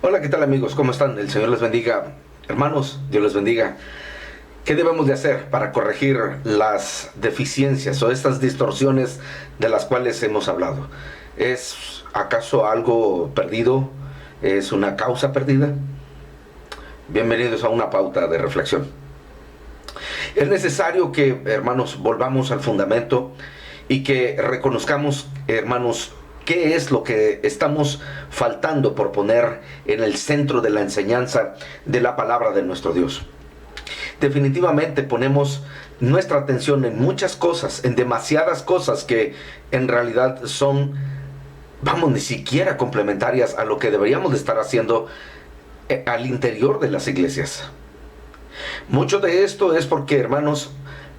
Hola, ¿qué tal amigos? ¿Cómo están? El Señor les bendiga. Hermanos, Dios les bendiga. ¿Qué debemos de hacer para corregir las deficiencias o estas distorsiones de las cuales hemos hablado? ¿Es acaso algo perdido? ¿Es una causa perdida? Bienvenidos a una pauta de reflexión. Es necesario que, hermanos, volvamos al fundamento y que reconozcamos, hermanos, qué es lo que estamos faltando por poner en el centro de la enseñanza de la palabra de nuestro Dios. Definitivamente ponemos nuestra atención en muchas cosas, en demasiadas cosas que en realidad son, vamos, ni siquiera complementarias a lo que deberíamos de estar haciendo al interior de las iglesias. Mucho de esto es porque, hermanos,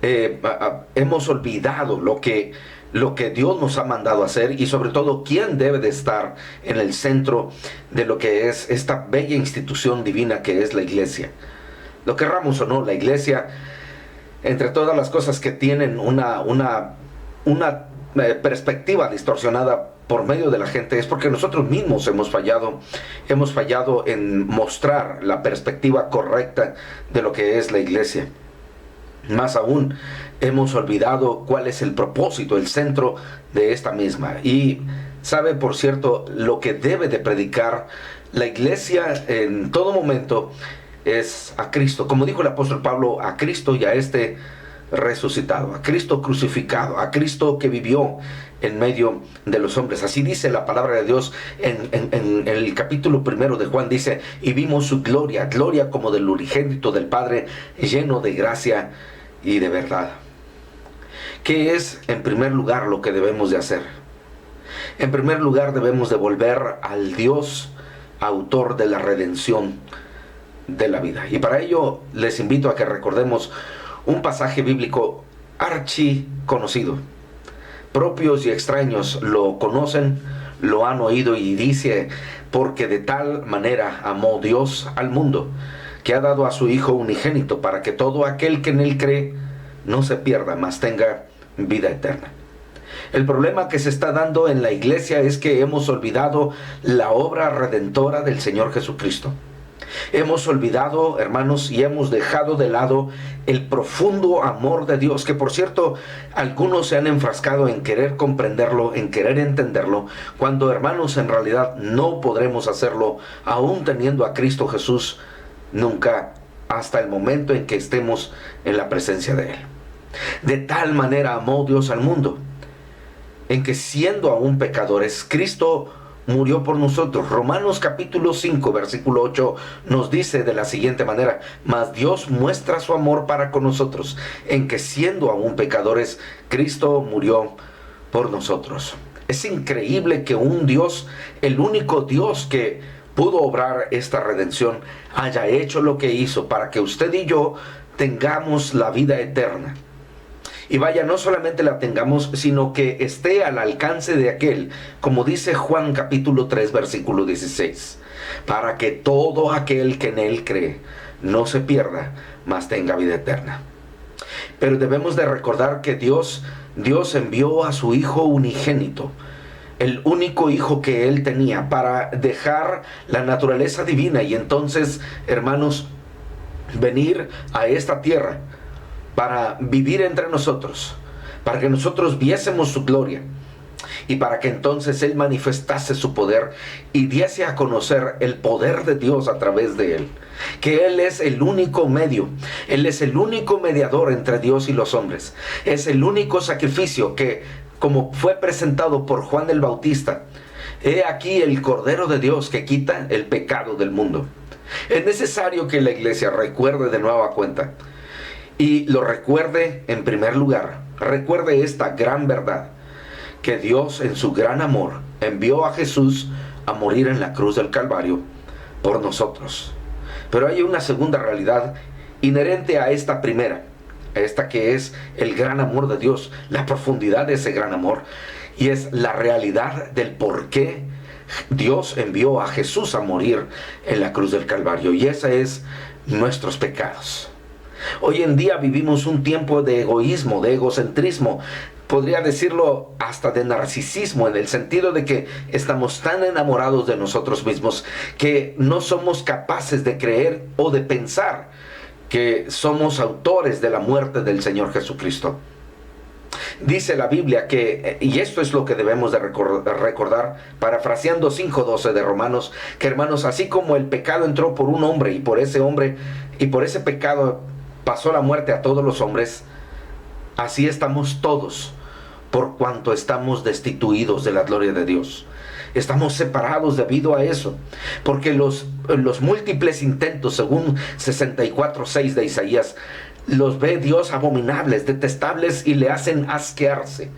hemos olvidado lo que Dios nos ha mandado hacer y sobre todo quién debe de estar en el centro de lo que es esta bella institución divina que es la iglesia. Lo querramos o no, la iglesia, entre todas las cosas que tienen una perspectiva distorsionada por medio de la gente, es porque nosotros mismos hemos fallado en mostrar la perspectiva correcta de lo que es la iglesia. Más aún, hemos olvidado cuál es el propósito, el centro de esta misma. Y sabe, por cierto, lo que debe de predicar la iglesia en todo momento es a Cristo. Como dijo el apóstol Pablo, a Cristo y a este resucitado, a Cristo crucificado, a Cristo que vivió en medio de los hombres. Así dice la palabra de Dios en el capítulo 1 de Juan, dice: y vimos su gloria, gloria como del unigénito del Padre, lleno de gracia y de verdad. ¿Qué es en primer lugar lo que debemos de hacer? En primer lugar debemos de volver al Dios autor de la redención de la vida. Y para ello les invito a que recordemos un pasaje bíblico archi conocido. Propios y extraños lo conocen, lo han oído, y dice: porque de tal manera amó Dios al mundo, que ha dado a su Hijo unigénito, para que todo aquel que en él cree no se pierda, mas tenga vida eterna. El problema que se está dando en la iglesia es que hemos olvidado la obra redentora del Señor Jesucristo. Hemos olvidado, hermanos, y hemos dejado de lado el profundo amor de Dios, que por cierto, algunos se han enfrascado en querer comprenderlo, en querer entenderlo, cuando, hermanos, en realidad no podremos hacerlo, aún teniendo a Cristo Jesús, nunca hasta el momento en que estemos en la presencia de Él. De tal manera amó Dios al mundo, en que siendo aún pecadores, Cristo murió por nosotros. Romanos capítulo 5, versículo 8 nos dice de la siguiente manera: mas Dios muestra su amor para con nosotros, en que siendo aún pecadores, Cristo murió por nosotros. Es increíble que un Dios, el único Dios que pudo obrar esta redención, haya hecho lo que hizo para que usted y yo tengamos la vida eterna. Y vaya, no solamente la tengamos, sino que esté al alcance de aquel, como dice Juan capítulo 3, versículo 16, para que todo aquel que en él cree no se pierda, mas tenga vida eterna. Pero debemos de recordar que Dios envió a su Hijo unigénito, el único hijo que él tenía, para dejar la naturaleza divina y entonces, hermanos, venir a esta tierra para vivir entre nosotros, para que nosotros viésemos su gloria y para que entonces Él manifestase su poder y diese a conocer el poder de Dios a través de Él. Que Él es el único medio, Él es el único mediador entre Dios y los hombres. Es el único sacrificio que, como fue presentado por Juan el Bautista: he aquí el Cordero de Dios que quita el pecado del mundo. Es necesario que la iglesia recuerde de nueva cuenta, y lo recuerde en primer lugar. Recuerde esta gran verdad: que Dios en su gran amor envió a Jesús a morir en la cruz del Calvario por nosotros. Pero hay una segunda realidad inherente a esta primera, a esta que es el gran amor de Dios, la profundidad de ese gran amor, y es la realidad del por qué Dios envió a Jesús a morir en la cruz del Calvario, y esa es nuestros pecados. Hoy en día vivimos un tiempo de egoísmo, de egocentrismo, podría decirlo hasta de narcisismo, en el sentido de que estamos tan enamorados de nosotros mismos que no somos capaces de creer o de pensar que somos autores de la muerte del Señor Jesucristo. Dice la Biblia que, y esto es lo que debemos de recordar, parafraseando 5:12 de Romanos, que hermanos, así como el pecado entró por un hombre y por ese pecado pasó la muerte a todos los hombres, así estamos todos, por cuanto estamos destituidos de la gloria de Dios. Estamos separados debido a eso, porque los múltiples intentos, según 64:6 de Isaías, los ve Dios abominables, detestables, y le hacen asquearse.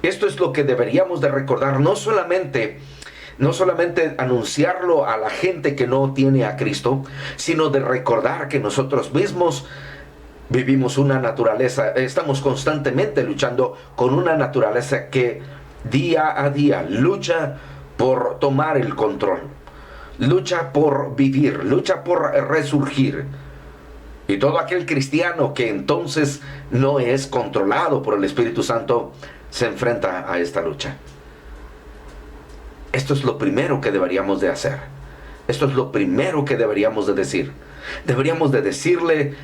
Esto es lo que deberíamos de recordar, no solamente anunciarlo a la gente que no tiene a Cristo, sino de recordar que nosotros mismos vivimos una naturaleza, estamos constantemente luchando con una naturaleza que día a día lucha por tomar el control, lucha por vivir, lucha por resurgir. Y todo aquel cristiano que entonces no es controlado por el Espíritu Santo se enfrenta a esta lucha. Esto es lo primero que deberíamos de hacer. Esto es lo primero que deberíamos de decir. Deberíamos de decirle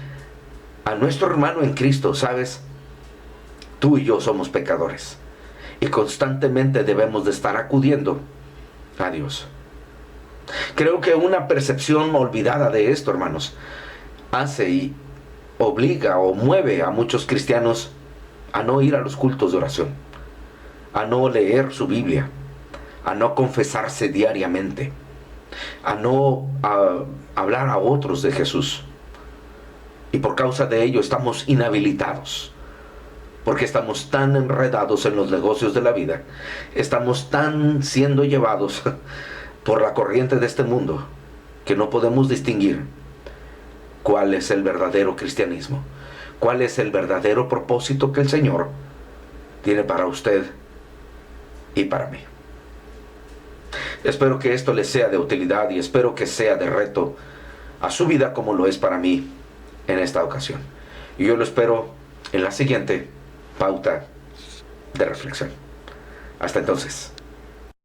a nuestro hermano en Cristo, ¿sabes? Tú y yo somos pecadores. Y constantemente debemos de estar acudiendo a Dios. Creo que una percepción olvidada de esto, hermanos, hace y obliga o mueve a muchos cristianos a no ir a los cultos de oración, a no leer su Biblia, a no confesarse diariamente, a no hablar a otros de Jesús. Y por causa de ello estamos inhabilitados, porque estamos tan enredados en los negocios de la vida, estamos tan siendo llevados por la corriente de este mundo, que no podemos distinguir cuál es el verdadero cristianismo, cuál es el verdadero propósito que el Señor tiene para usted y para mí. Espero que esto les sea de utilidad y espero que sea de reto a su vida como lo es para mí en esta ocasión. Y yo lo espero en la siguiente pauta de reflexión. Hasta entonces.